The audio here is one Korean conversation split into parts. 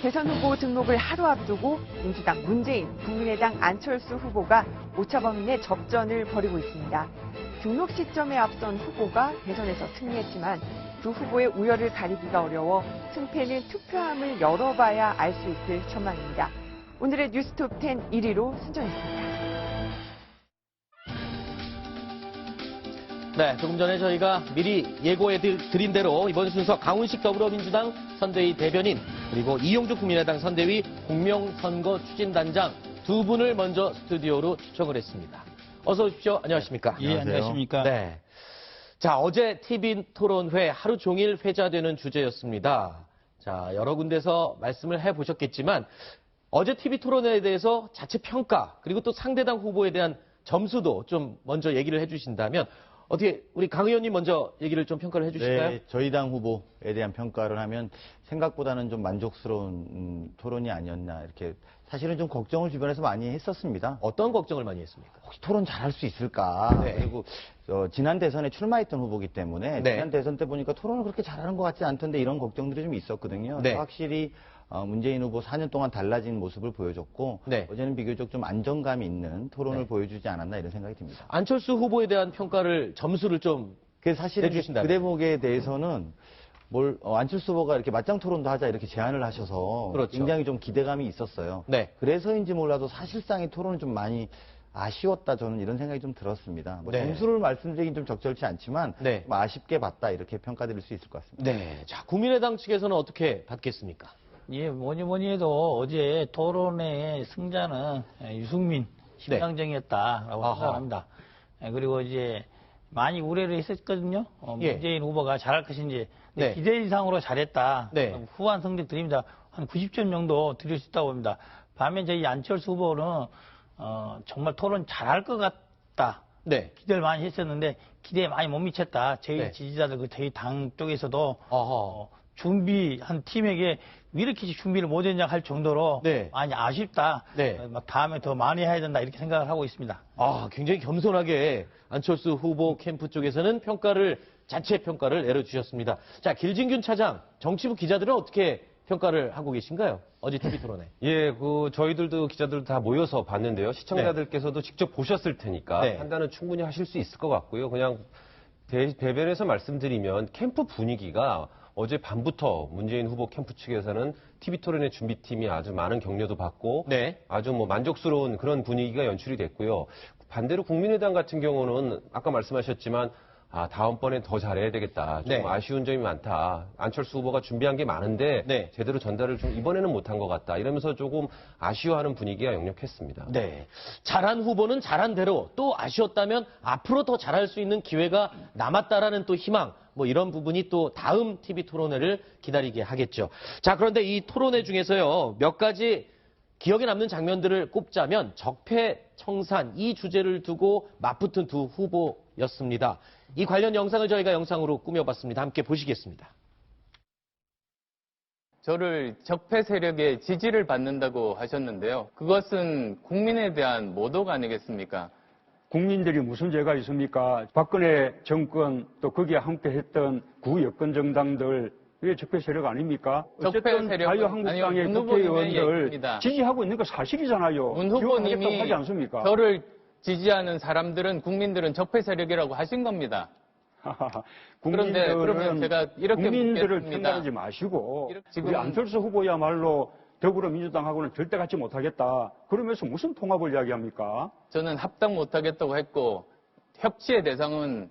대선 후보 등록을 하루 앞두고 민주당 문재인, 국민의당 안철수 후보가 오차범위 내 접전을 벌이고 있습니다. 등록 시점에 앞선 후보가 대선에서 승리했지만 두 후보의 우열을 가리기가 어려워 승패는 투표함을 열어봐야 알 수 있을 전망입니다. 오늘의 뉴스톱10 1위로 선정했습니다. 네, 조금 전에 저희가 미리 예고해 드린 대로 이번 순서 강훈식 더불어민주당 선대위 대변인 그리고 이용주 국민의당 선대위 공명선거 추진단장 두 분을 먼저 스튜디오로 초청을 했습니다. 어서 오십시오. 안녕하십니까? 예, 안녕하십니까? 네. 자, 어제 TV 토론회 하루 종일 회자되는 주제였습니다. 자, 여러 군데서 말씀을 해보셨겠지만 어제 TV 토론회에 대해서 자체 평가 그리고 또 상대당 후보에 대한 점수도 좀 먼저 얘기를 해주신다면 어떻게 우리 강 의원님 먼저 얘기를 좀 평가를 해주실까요? 네, 저희 당 후보에 대한 평가를 하면 생각보다는 좀 만족스러운 토론이 아니었나 이렇게 사실은 좀 걱정을 주변에서 많이 했었습니다. 어떤 걱정을 많이 했습니까? 혹시 토론 잘할 수 있을까? 네. 그리고 지난 대선에 출마했던 후보기 때문에 네. 지난 대선 때 보니까 토론을 그렇게 잘하는 것 같지 않던데 이런 걱정들이 좀 있었거든요. 네. 확실히 문재인 후보 4년 동안 달라진 모습을 보여줬고 네. 어제는 비교적 좀 안정감이 있는 토론을 네. 보여주지 않았나 이런 생각이 듭니다. 안철수 후보에 대한 평가를 점수를 좀 그 사실 그 내주신다면. 대목에 대해서는 안철수 후보가 이렇게 맞짱 토론도 하자 이렇게 제안을 하셔서 그렇죠. 굉장히 좀 기대감이 있었어요. 네. 그래서인지 몰라도 사실상의 토론은 좀 많이 아쉬웠다 저는 이런 생각이 좀 들었습니다. 네. 점수를 말씀드리긴 좀 적절치 않지만 네. 좀 아쉽게 봤다 이렇게 평가드릴 수 있을 것 같습니다. 네. 자, 국민의당 측에서는 어떻게 받겠습니까? 예, 뭐니 해도 어제 토론의 승자는 유승민 심상정이었다라고 아하. 생각합니다. 그리고 이제 많이 우려를 했었거든요. 예. 문재인 후보가 잘할 것인지. 근데 네. 기대 이상으로 잘했다. 네. 후한 성적 드립니다. 한 90점 정도 드릴 수 있다고 봅니다. 반면 저희 안철수 후보는 정말 토론 잘할 것 같다. 네. 기대를 많이 했었는데 기대에 많이 못 미쳤다. 저희 네. 지지자들, 저희 당 쪽에서도 어허. 준비한 팀에게 왜 이렇게 준비를 못했냐 할 정도로 네. 많이 아쉽다. 네. 막 다음에 더 많이 해야 된다 이렇게 생각을 하고 있습니다. 아, 굉장히 겸손하게 안철수 후보 캠프 쪽에서는 자체 평가를 내려주셨습니다. 자, 길진균 차장, 정치부 기자들은 어떻게 평가를 하고 계신가요? 어제 TV 토론회. 예, 저희들도 기자들 다 모여서 봤는데요. 시청자들께서도 직접 보셨을 테니까 네. 판단은 충분히 하실 수 있을 것 같고요. 그냥 대변에서 말씀드리면 캠프 분위기가 어제 밤부터 문재인 후보 캠프 측에서는 TV 토론회 준비팀이 아주 많은 격려도 받고 네. 아주 만족스러운 그런 분위기가 연출이 됐고요. 반대로 국민의당 같은 경우는 아까 말씀하셨지만 다음번엔 더 잘해야 되겠다. 좀 네. 아쉬운 점이 많다. 안철수 후보가 준비한 게 많은데 네. 제대로 전달을 좀 이번에는 못한 것 같다. 이러면서 조금 아쉬워하는 분위기가 역력했습니다. 네. 잘한 후보는 잘한 대로 또 아쉬웠다면 앞으로 더 잘할 수 있는 기회가 남았다라는 또 희망, 이런 부분이 또 다음 TV 토론회를 기다리게 하겠죠. 자, 그런데 이 토론회 중에서요, 몇 가지 기억에 남는 장면들을 꼽자면 적폐청산 이 주제를 두고 맞붙은 두 후보였습니다. 이 관련 영상을 저희가 영상으로 꾸며봤습니다. 함께 보시겠습니다. 저를 적폐 세력의 지지를 받는다고 하셨는데요. 그것은 국민에 대한 모독 아니겠습니까? 국민들이 무슨 죄가 있습니까? 박근혜 정권 또 거기에 함께했던 구여권 정당들 이게 적폐 세력 아닙니까? 어쨌든 자유한국당의 국회의원들 지지하고 있는 거 사실이잖아요. 문 후보님이 하지 않습니까? 저를 지지하는 사람들은 국민들은 적폐 세력이라고 하신 겁니다. 그런데 그러면 제가 이렇게 국민들을 묻겠습니다. 편가르지 마시고 지금 우리 안철수 후보야말로 더불어민주당하고는 절대 같이 못하겠다. 그러면서 무슨 통합을 이야기합니까? 저는 합당 못하겠다고 했고 협치의 대상은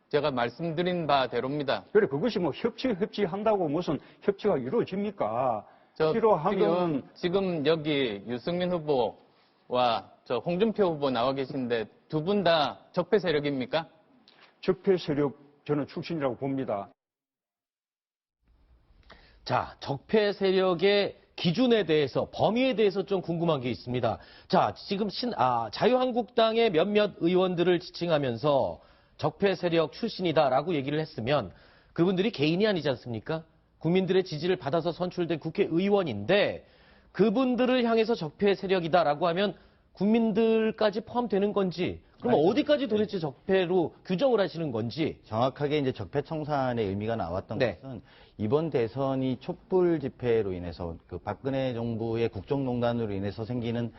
제가 말씀드린 바대로입니다. 그래 그것이 협치한다고 무슨 협치가 이루어집니까? 필요하면 지금 여기 유승민 후보와 저 홍준표 후보 나와 계신데 두 분 다 적폐 세력입니까? 적폐 세력 저는 출신이라고 봅니다. 자, 적폐 세력의 기준에 대해서, 범위에 대해서 좀 궁금한 게 있습니다. 자, 지금 자유한국당의 몇몇 의원들을 지칭하면서 적폐 세력 출신이다라고 얘기를 했으면 그분들이 개인이 아니지 않습니까? 국민들의 지지를 받아서 선출된 국회의원인데 그분들을 향해서 적폐 세력이다라고 하면 국민들까지 포함되는 건지 그럼 어디까지 도대체 적폐로 규정을 하시는 건지. 정확하게 이제 적폐청산의 의미가 나왔던 네. 것은 이번 대선이 촛불 집회로 인해서 그 박근혜 정부의 국정농단으로 인해서 생기는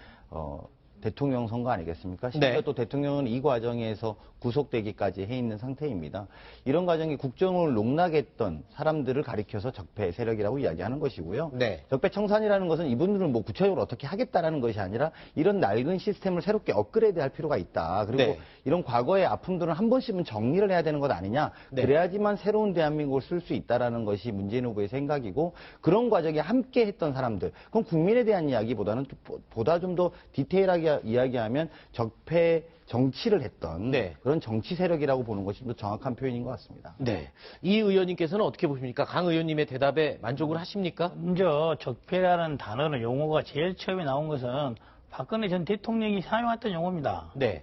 대통령 선거 아니겠습니까? 심지어 네. 또 대통령은 이 과정에서 구속되기까지 해 있는 상태입니다. 이런 과정이 국정을 농락했던 사람들을 가리켜서 적폐 세력이라고 이야기하는 것이고요. 네. 적폐 청산이라는 것은 이분들을 뭐 구체적으로 어떻게 하겠다라는 것이 아니라 이런 낡은 시스템을 새롭게 업그레이드할 필요가 있다. 그리고 네. 이런 과거의 아픔들은 한 번씩은 정리를 해야 되는 것 아니냐. 네. 그래야지만 새로운 대한민국을 쓸 수 있다라는 것이 문재인 후보의 생각이고 그런 과정에 함께 했던 사람들. 그건 국민에 대한 이야기보다는 보다 좀 더 디테일하게 이야기하면 적폐 정치를 했던 네. 그런 정치 세력이라고 보는 것이 좀 더 정확한 표현인 것 같습니다. 네. 이 의원님께서는 어떻게 보십니까? 강 의원님의 대답에 만족을 하십니까? 먼저 적폐라는 단어는 용어가 제일 처음에 나온 것은 박근혜 전 대통령이 사용했던 용어입니다. 네.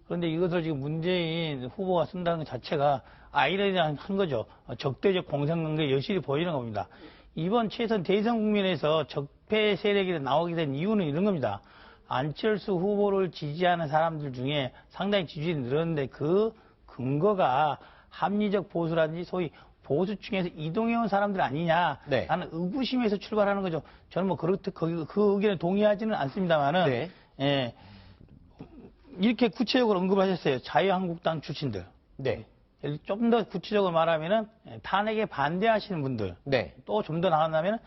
그런데 이것을 지금 문재인 후보가 쓴다는 것 자체가 아이러니한 거죠. 적대적 공생관계 여실히 보이는 겁니다. 이번 최선 대선 국면에서 적폐 세력이 나오게 된 이유는 이런 겁니다. 안철수 후보를 지지하는 사람들 중에 상당히 지지율이 늘었는데 그 근거가 합리적 보수라든지 소위 보수층에서 이동해온 사람들 아니냐 네. 라는 의구심에서 출발하는 거죠. 저는 뭐 그 의견에 동의하지는 않습니다만은 네. 예, 이렇게 구체적으로 언급하셨어요. 자유한국당 출신들. 네. 좀 더 구체적으로 말하면은 탄핵에 반대하시는 분들. 네. 또 좀 더 나간다면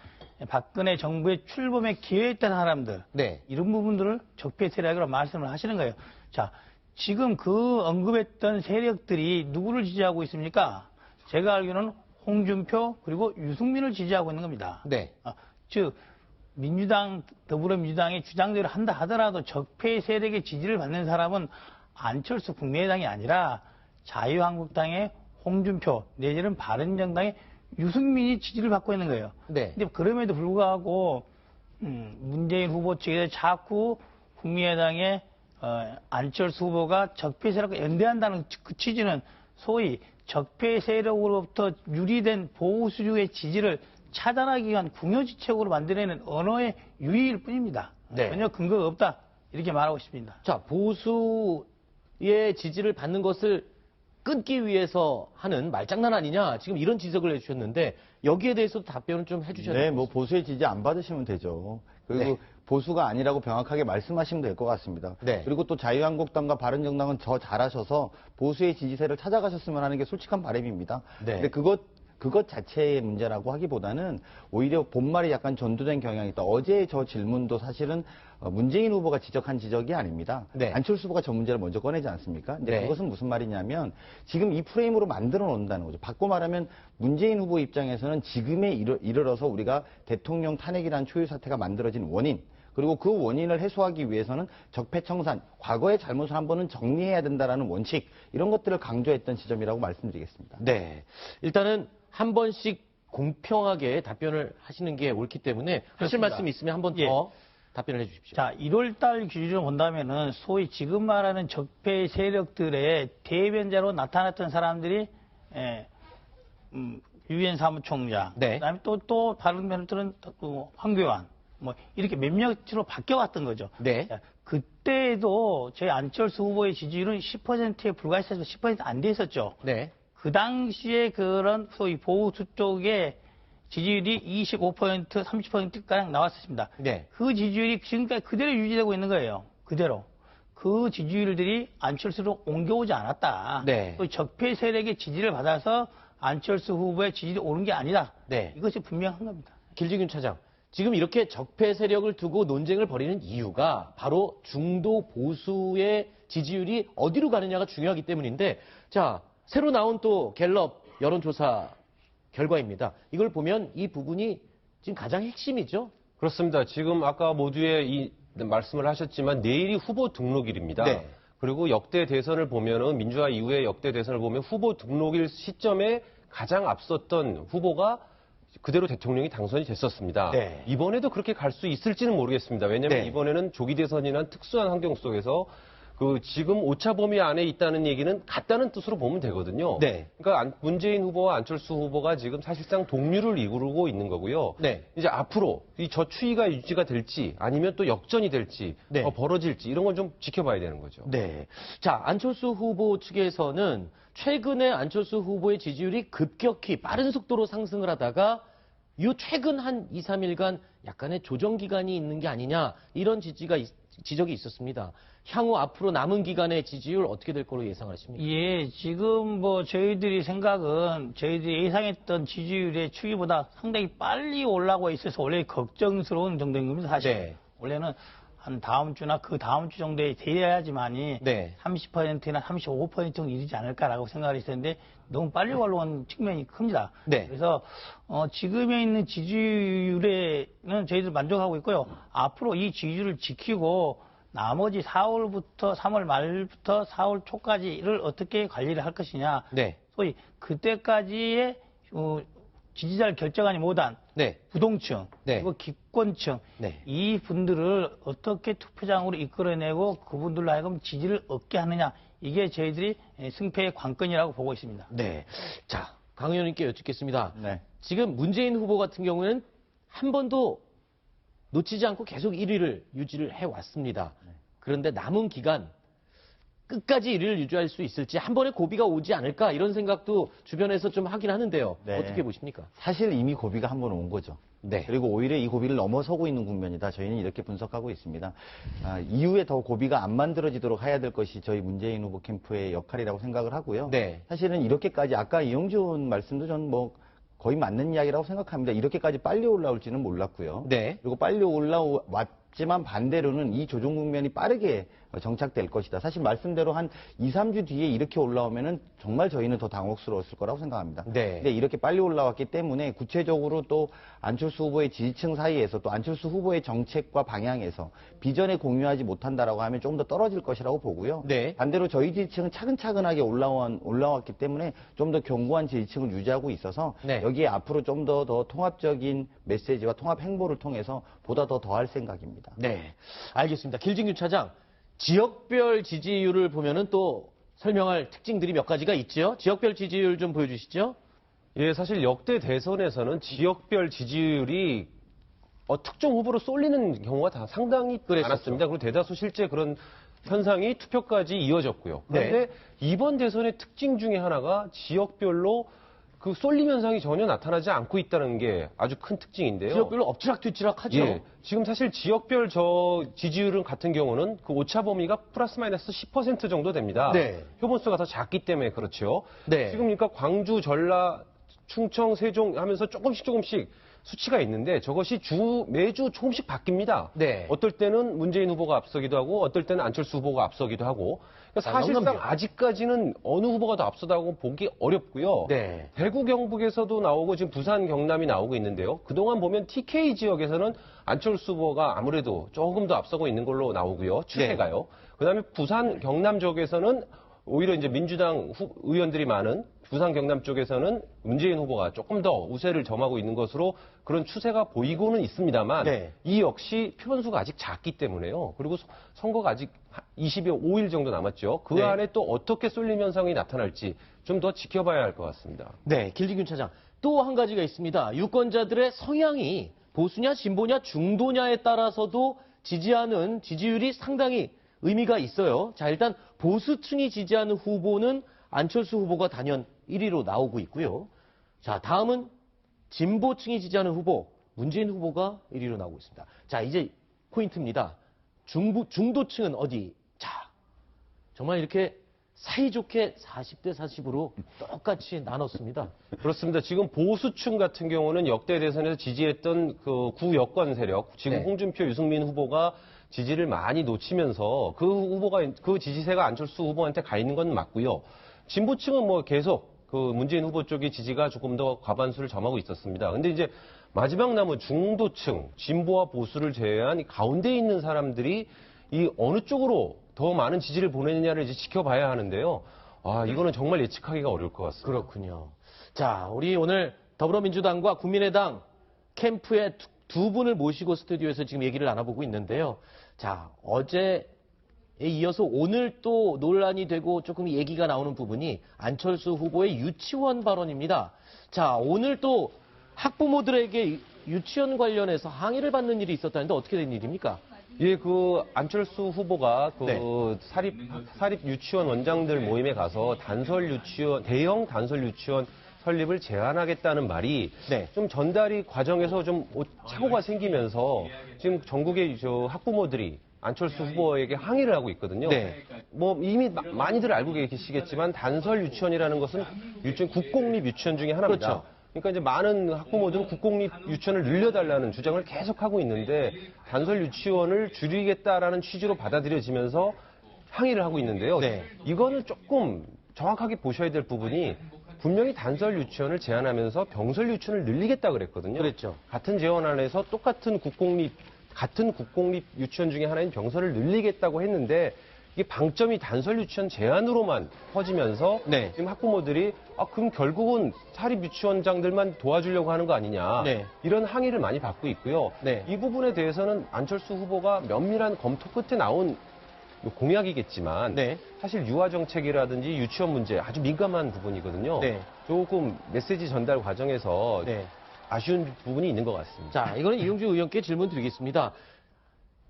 박근혜 정부의 출범에 기여했던 사람들. 네. 이런 부분들을 적폐 세력이라고 말씀을 하시는 거예요. 자, 지금 그 언급했던 세력들이 누구를 지지하고 있습니까? 제가 알기로는 홍준표 그리고 유승민을 지지하고 있는 겁니다. 네. 즉 민주당, 더불어민주당의 주장대로 한다 하더라도 적폐 세력의 지지를 받는 사람은 안철수 국민의당이 아니라 자유한국당의 홍준표 내지는 바른정당의 유승민이 지지를 받고 있는 거예요. 네. 근데 그럼에도 불구하고 문재인 후보 측에서 자꾸 국민의당의 안철수 후보가 적폐 세력과 연대한다는 그 취지는 소위 적폐 세력으로부터 유리된 보수주의 지지를 차단하기 위한 궁여지책으로 만들어내는 언어의 유의일 뿐입니다. 네. 전혀 근거가 없다. 이렇게 말하고 싶습니다. 자, 보수의 지지를 받는 것을 끊기 위해서 하는 말장난 아니냐, 지금 이런 지적을 해주셨는데 여기에 대해서도 답변을 좀 해주셔야 네, 돼요. 뭐 보수의 지지 안 받으시면 되죠. 그리고 네. 보수가 아니라고 명확하게 말씀하시면 될 것 같습니다. 네. 그리고 또 자유한국당과 바른정당은 더 잘하셔서 보수의 지지세를 찾아가셨으면 하는 게 솔직한 바람입니다. 네. 근데 그것 자체의 문제라고 하기보다는 오히려 본말이 약간 전도된 경향이 있다. 어제 저 질문도 사실은 문재인 후보가 지적한 지적이 아닙니다. 네. 안철수 후보가 저 문제를 먼저 꺼내지 않습니까? 근데 네. 그것은 무슨 말이냐면 지금 이 프레임으로 만들어 놓는다는 거죠. 바꿔 말하면 문재인 후보 입장에서는 지금에 이르러서 우리가 대통령 탄핵이라는 초유 사태가 만들어진 원인, 그리고 그 원인을 해소하기 위해서는 적폐청산, 과거의 잘못을 한 번은 정리해야 된다라는 원칙, 이런 것들을 강조했던 지점이라고 말씀드리겠습니다. 네. 일단은 한 번씩 공평하게 답변을 하시는 게 옳기 때문에 하실 그렇습니다. 말씀이 있으면 한 번 더 예. 답변을 해 주십시오. 자, 1월달 기준으로 본다면은 소위 지금 말하는 적폐 세력들의 대변자로 나타났던 사람들이 유엔 사무총장, 네. 그다음에 또 다른 면들은 황교안, 뭐 이렇게 몇몇으로 바뀌어왔던 거죠. 네. 자, 그때도 저희 안철수 후보의 지지율은 10%에 불과했어서 10% 안 됐었죠. 네. 그 당시에 그런 소위 보수 쪽의 지지율이 25%, 30%가량 나왔습니다. 네. 그 지지율이 지금까지 그대로 유지되고 있는 거예요. 그대로. 그 지지율들이 안철수로 옮겨오지 않았다. 네. 또 적폐 세력의 지지를 받아서 안철수 후보의 지지율이 오른 게 아니다. 네. 이것이 분명한 겁니다. 길지균 차장. 지금 이렇게 적폐 세력을 두고 논쟁을 벌이는 이유가 바로 중도 보수의 지지율이 어디로 가느냐가 중요하기 때문인데, 자, 새로 나온 또 갤럽 여론조사 결과입니다. 이걸 보면 이 부분이 지금 가장 핵심이죠? 그렇습니다. 지금 아까 모두의 이 말씀을 하셨지만 내일이 후보 등록일입니다. 네. 그리고 역대 대선을 보면은 민주화 이후의 역대 대선을 보면 후보 등록일 시점에 가장 앞섰던 후보가 그대로 대통령이 당선이 됐었습니다. 네. 이번에도 그렇게 갈 수 있을지는 모르겠습니다. 왜냐하면 네. 이번에는 조기 대선이란 특수한 환경 속에서 지금 오차 범위 안에 있다는 얘기는 같다는 뜻으로 보면 되거든요. 네. 그러니까 문재인 후보와 안철수 후보가 지금 사실상 동률을 이루고 있는 거고요. 네. 이제 앞으로 이 저추위가 유지가 될지 아니면 또 역전이 될지 네. 더 벌어질지 이런 건 좀 지켜봐야 되는 거죠. 네. 자, 안철수 후보 측에서는 최근에 안철수 후보의 지지율이 급격히 빠른 속도로 상승을 하다가 최근 한 2, 3일간 약간의 조정 기간이 있는 게 아니냐 이런 지적이 있었습니다. 향후 앞으로 남은 기간의 지지율 어떻게 될 거로 예상하십니까? 예, 지금 저희들이 생각은 저희들이 예상했던 지지율의 추이보다 상당히 빨리 올라가고 있어서 원래 걱정스러운 정도인 겁니다, 사실. 네. 원래는 한 다음 주나 그 다음 주 정도에 돼야지만이 네. 30%나 35% 정도 이르지 않을까라고 생각을 했었는데 너무 빨리 올라온 측면이 큽니다. 네. 그래서 지금에 있는 지지율에는 저희들 만족하고 있고요. 앞으로 이 지지율을 지키고 나머지 4월부터 3월 말부터 4월 초까지를 어떻게 관리를 할 것이냐. 네. 소위 그때까지의 지지자를 결정하지 못한 네. 부동층, 네. 그리고 기권층, 네. 이 분들을 어떻게 투표장으로 이끌어내고 그분들로 하여금 지지를 얻게 하느냐. 이게 저희들이 승패의 관건이라고 보고 있습니다. 네. 자, 강 의원님께 여쭙겠습니다. 네. 지금 문재인 후보 같은 경우에는 한 번도 놓치지 않고 계속 1위를 유지를 해왔습니다. 그런데 남은 기간 끝까지 1위를 유지할 수 있을지 한 번에 고비가 오지 않을까 이런 생각도 주변에서 좀 하긴 하는데요. 네. 어떻게 보십니까? 사실 이미 고비가 한 번 온 거죠. 네. 그리고 오히려 이 고비를 넘어서고 있는 국면이다. 저희는 이렇게 분석하고 있습니다. 이후에 더 고비가 안 만들어지도록 해야 될 것이 저희 문재인 후보 캠프의 역할이라고 생각을 하고요. 네. 사실은 이렇게까지 아까 이용준 말씀도 전 거의 맞는 이야기라고 생각합니다. 이렇게까지 빨리 올라올지는 몰랐고요. 네. 그리고 빨리 올라왔지만 반대로는 이 조정 국면이 빠르게 정착될 것이다. 사실 말씀대로 한 2, 3주 뒤에 이렇게 올라오면은 정말 저희는 더 당혹스러웠을 거라고 생각합니다. 네. 근데 이렇게 빨리 올라왔기 때문에 구체적으로 또 안철수 후보의 지지층 사이에서 또 안철수 후보의 정책과 방향에서 비전에 공유하지 못한다라고 하면 조금 더 떨어질 것이라고 보고요. 네. 반대로 저희 지지층은 차근차근하게 올라왔기 때문에 좀 더 견고한 지지층을 유지하고 있어서 네. 여기에 앞으로 좀 더 통합적인 메시지와 통합 행보를 통해서 보다 더 더할 생각입니다. 네. 알겠습니다. 길진규 차장, 지역별 지지율을 보면은 또 설명할 특징들이 몇 가지가 있죠. 지역별 지지율 좀 보여주시죠. 예, 사실 역대 대선에서는 지역별 지지율이 특정 후보로 쏠리는 경우가 다 상당히 많았습니다. 그리고 대다수 실제 그런 현상이 투표까지 이어졌고요. 그런데 네. 이번 대선의 특징 중에 하나가 지역별로 그 쏠림 현상이 전혀 나타나지 않고 있다는 게 아주 큰 특징인데요. 지역별로 엎치락뒤치락 하죠. 예, 지금 사실 지역별 지지율 같은 경우는 그 오차 범위가 플러스 마이너스 10% 정도 됩니다. 네. 표본수가 더 작기 때문에 그렇죠. 네. 지금 그러니까 광주, 전라, 충청, 세종 하면서 조금씩 수치가 있는데 저것이 매주 조금씩 바뀝니다. 네. 어떨 때는 문재인 후보가 앞서기도 하고 어떨 때는 안철수 후보가 앞서기도 하고 그러니까 사실상 영남이요. 아직까지는 어느 후보가 더 앞서다고 보기 어렵고요. 네. 대구 경북에서도 나오고 지금 부산 경남이 나오고 있는데요. 그동안 보면 TK 지역에서는 안철수 후보가 아무래도 조금 더 앞서고 있는 걸로 나오고요. 추세가요. 그다음에 부산 경남 쪽에서는 오히려 이제 민주당 의원들이 많은 부산 경남 쪽에서는 문재인 후보가 조금 더 우세를 점하고 있는 것으로 그런 추세가 보이고는 있습니다만 네. 이 역시 표본수가 아직 작기 때문에요. 그리고 선거가 아직 25일 정도 남았죠. 그 네. 안에 또 어떻게 쏠림 현상이 나타날지 좀 더 지켜봐야 할 것 같습니다. 네, 길진균 차장. 또 한 가지가 있습니다. 유권자들의 성향이 보수냐, 진보냐, 중도냐에 따라서도 지지하는 지지율이 상당히 의미가 있어요. 자, 일단 보수층이 지지하는 후보는 안철수 후보가 단연 1위로 나오고 있고요. 자, 다음은 진보층이 지지하는 후보, 문재인 후보가 1위로 나오고 있습니다. 자, 이제 포인트입니다. 중도층은 어디? 자, 정말 이렇게 사이좋게 40대 40으로 똑같이 나눴습니다. 그렇습니다. 지금 보수층 같은 경우는 역대 대선에서 지지했던 그 구여권 세력, 지금 네. 홍준표, 유승민 후보가 지지를 많이 놓치면서 그 지지세가 안철수 후보한테 가 있는 건 맞고요. 진보층은 뭐 계속 그 문재인 후보 쪽의 지지가 조금 더 과반수를 점하고 있었습니다. 근데 이제 마지막 남은 중도층, 진보와 보수를 제외한 이 가운데 있는 사람들이 이 어느 쪽으로 더 많은 지지를 보내느냐를 이제 지켜봐야 하는데요. 이거는 정말 예측하기가 어려울 것 같습니다. 그렇군요. 자, 우리 오늘 더불어민주당과 국민의당 캠프의 두 분을 모시고 스튜디오에서 지금 얘기를 나눠보고 있는데요. 자, 어제 이어서 오늘 또 논란이 되고 조금 얘기가 나오는 부분이 안철수 후보의 유치원 발언입니다. 자, 오늘 또 학부모들에게 유치원 관련해서 항의를 받는 일이 있었다는데 어떻게 된 일입니까? 예, 그 안철수 후보가 그 네. 사립 유치원 원장들 모임에 가서 대형 단설 유치원 설립을 제안하겠다는 말이 네. 좀 전달이 과정에서 좀 착오가 생기면서 지금 전국의 학부모들이 안철수 후보에게 항의를 하고 있거든요. 네. 뭐 이미 많이들 알고 계시겠지만 단설 유치원이라는 것은 국공립 유치원 중에 하나입니다. 그렇죠. 그러니까 이제 많은 학부모들은 국공립 유치원을 늘려달라는 주장을 계속하고 있는데 단설 유치원을 줄이겠다라는 취지로 받아들여지면서 항의를 하고 있는데요. 네. 이거는 조금 정확하게 보셔야 될 부분이 분명히 단설 유치원을 제한하면서 병설 유치원을 늘리겠다 그랬거든요. 그랬죠. 같은 제원안에서 똑같은 국공립 유치원 중에 하나인 병설을 늘리겠다고 했는데 이게 방점이 단설 유치원 제한으로만 퍼지면서 네. 지금 학부모들이 그럼 결국은 사립 유치원장들만 도와주려고 하는 거 아니냐 네. 이런 항의를 많이 받고 있고요. 네. 이 부분에 대해서는 안철수 후보가 면밀한 검토 끝에 나온 공약이겠지만 네. 사실 유아 정책이라든지 유치원 문제 아주 민감한 부분이거든요. 네. 조금 메시지 전달 과정에서 네. 아쉬운 부분이 있는 것 같습니다. 자, 이거는 이용주 의원께 질문 드리겠습니다.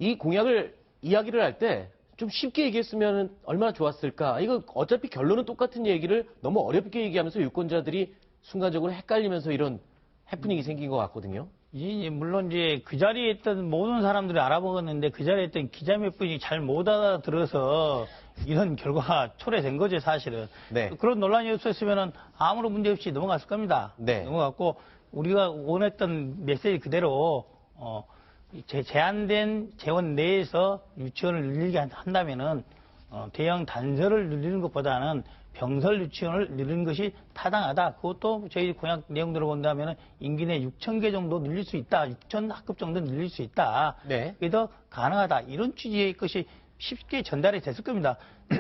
이 공약을 이야기를 할 때 좀 쉽게 얘기했으면 얼마나 좋았을까? 이거 어차피 결론은 똑같은 얘기를 너무 어렵게 얘기하면서 유권자들이 순간적으로 헷갈리면서 이런 해프닝이 생긴 것 같거든요. 물론 이제 그 자리에 있던 모든 사람들이 알아보았는데 그 자리에 있던 기자 몇 분이 잘 못 알아들어서 이런 결과가 초래된 거죠, 사실은. 네. 그런 논란이 없었으면 아무런 문제 없이 넘어갔을 겁니다. 네. 넘어갔고 우리가 원했던 메시지 그대로 제한된 재원 내에서 유치원을 늘리게 한다면은 대형 단설을 늘리는 것보다는 병설 유치원을 늘리는 것이 타당하다. 그것도 저희 공약 내용들을 본다면은 임기 내 6,000개 정도 늘릴 수 있다. 6,000학급 정도 늘릴 수 있다. 네. 그게 더 가능하다. 이런 취지의 것이 쉽게 전달이 됐을 겁니다.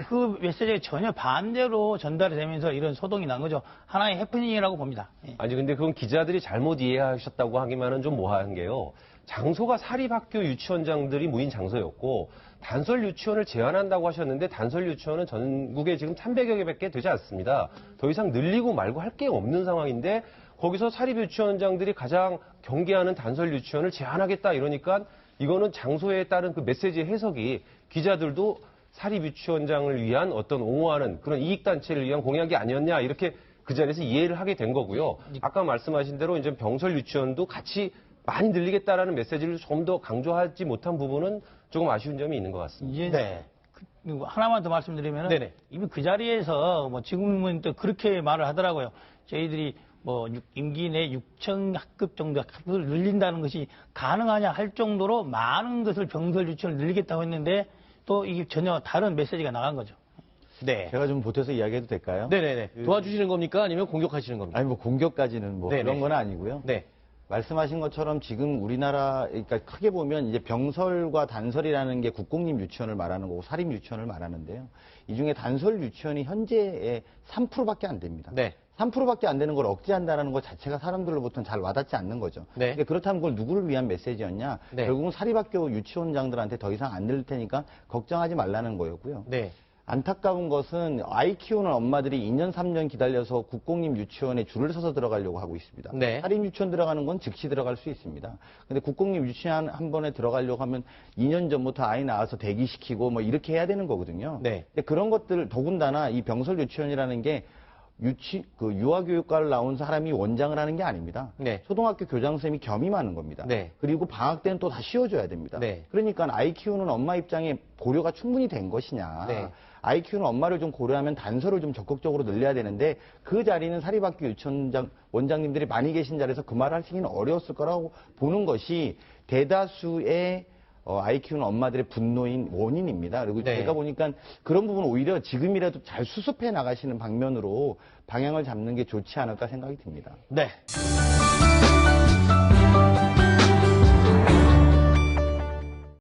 그 메시지가 전혀 반대로 전달이 되면서 이런 소동이 난 거죠. 하나의 해프닝이라고 봅니다. 예. 아니 근데 그건 기자들이 잘못 이해하셨다고 하기만은 좀 뭐한 게요. 장소가 사립학교 유치원장들이 모인 장소였고 단설 유치원을 제한한다고 하셨는데 단설 유치원은 전국에 지금 300여 개밖에 되지 않습니다. 더 이상 늘리고 말고 할 게 없는 상황인데 거기서 사립 유치원장들이 가장 경계하는 단설 유치원을 제한하겠다 이러니까 이거는 장소에 따른 그 메시지 해석이 기자들도 사립 유치원장을 위한 어떤 옹호하는 그런 이익단체를 위한 공약이 아니었냐 이렇게 그 자리에서 이해를 하게 된 거고요. 아까 말씀하신 대로 이제 병설 유치원도 같이 많이 늘리겠다라는 메시지를 좀 더 강조하지 못한 부분은 조금 아쉬운 점이 있는 것 같습니다. 이제 네. 하나만 더 말씀드리면 네네. 이미 그 자리에서 지금은 또 그렇게 말을 하더라고요. 저희들이 임기 내 6,000학급 정도 학급을 늘린다는 것이 가능하냐 할 정도로 많은 것을 병설 유치원을 늘리겠다고 했는데 또 이게 전혀 다른 메시지가 나간 거죠. 네. 제가 좀 보태서 이야기해도 될까요? 네네네. 도와주시는 겁니까? 아니면 공격하시는 겁니까? 아니 공격까지는 네네. 그런 건 아니고요. 네. 말씀하신 것처럼 지금 우리나라, 그러니까 크게 보면 이제 병설과 단설이라는 게 국공립 유치원을 말하는 거고 사립 유치원을 말하는데요. 이 중에 단설 유치원이 현재의 3%밖에 안 됩니다. 네. 3%밖에 안 되는 걸 억제한다는 것 자체가 사람들로부터는 잘 와닿지 않는 거죠. 네. 그렇다면 그걸 누구를 위한 메시지였냐? 네. 결국은 사립학교 유치원장들한테 더 이상 안 늘릴 테니까 걱정하지 말라는 거였고요. 네. 안타까운 것은 아이 키우는 엄마들이 2년, 3년 기다려서 국공립 유치원에 줄을 서서 들어가려고 하고 있습니다. 네. 사립 유치원 들어가는 건 즉시 들어갈 수 있습니다. 근데 국공립 유치원 한 번에 들어가려고 하면 2년 전부터 아이 낳아서 대기시키고 이렇게 해야 되는 거거든요. 네. 근데 그런 것들 더군다나 이 병설 유치원이라는 게 유아교육과를 나온 사람이 원장을 하는 게 아닙니다. 네. 초등학교 교장선생님이 겸임하는 겁니다. 네. 그리고 방학 때는 또 다 씌워줘야 됩니다. 네. 그러니까 아이 키우는 엄마 입장에 고려가 충분히 된 것이냐. 네. 아이 키우는 엄마를 좀 고려하면 단서를 좀 적극적으로 늘려야 되는데 그 자리는 사립학교 유치원장 원장님들이 많이 계신 자리에서 그 말을 하시기는 어려웠을 거라고 보는 것이 대다수의 아이 키우는 엄마들의 분노인 원인입니다. 그리고 네. 제가 보니까 그런 부분 오히려 지금이라도 잘 수습해 나가시는 방면으로 방향을 잡는 게 좋지 않을까 생각이 듭니다. 네.